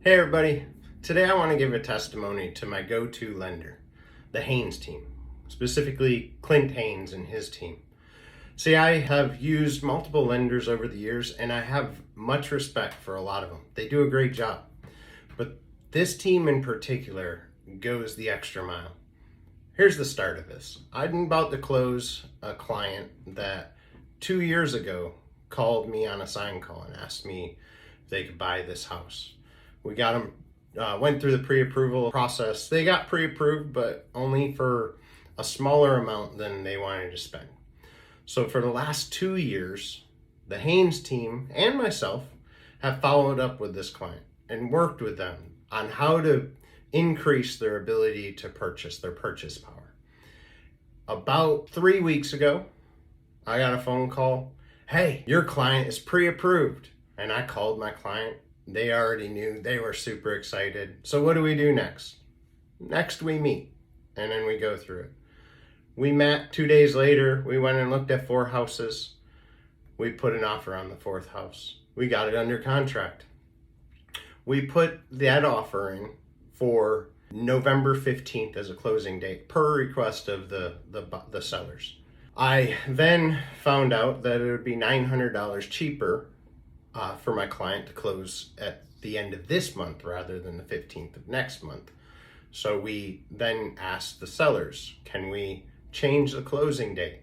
Hey everybody, today I want to give a testimony to my go-to lender, the Haynes team, specifically Clint Haynes and his team. See, I have used multiple lenders over the years and I have much respect for a lot of them. They do a great job, but this team in particular goes the extra mile. Here's the start of this. I'm about to close a client that 2 years ago called me on a sign call and asked me if they could buy this house. We got them, went through the pre-approval process. They got pre-approved, but only for a smaller amount than they wanted to spend. So for the last 2 years, the Haynes team and myself have followed up with this client and worked with them on how to increase their ability to purchase, their purchase power. About 3 weeks ago, I got a phone call. Hey, your client is pre-approved. And I called my client. They already knew. They were super excited. So what do we do next? Next we meet and then we go through it. We met 2 days later. We went and looked at 4 houses. We put an offer on the 4th house. We got it under contract. We put that offer in for November 15th as a closing date per request of the sellers. I then found out that it would be $900 cheaper for my client to close at the end of this month rather than the 15th of next month. So we then asked the sellers, can we change the closing date?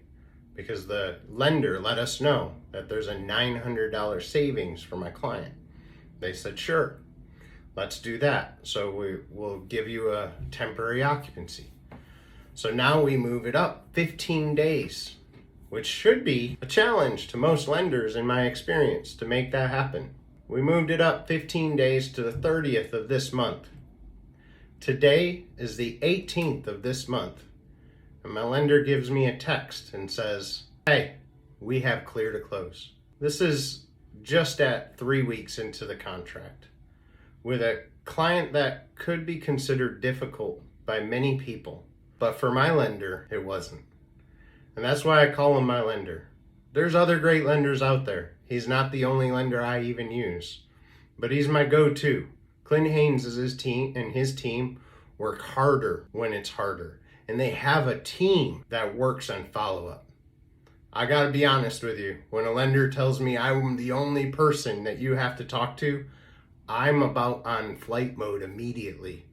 Because the lender let us know that there's a $900 savings for my client. They said, sure, let's do that. So we will give you a temporary occupancy. So now we move it up 15 days. Which should be a challenge to most lenders in my experience to make that happen. We moved it up 15 days to the 30th of this month. Today is the 18th of this month, and my lender gives me a text and says, hey, we have clear to close. This is just at 3 weeks into the contract with a client that could be considered difficult by many people, but for my lender, it wasn't. And that's why I call him my lender. There's other great lenders out there. He's not the only lender I even use, but he's my go-to. Clint Haynes is his team, and his team work harder when it's harder. And they have a team that works on follow-up. I gotta be honest with you. When a lender tells me I'm the only person that you have to talk to, I'm about on flight mode immediately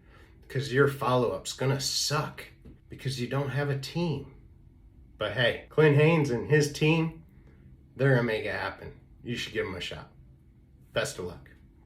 because your follow-up's gonna suck because you don't have a team. But hey, Clint Haynes and his team, they're gonna make it happen. You should give them a shot. Best of luck.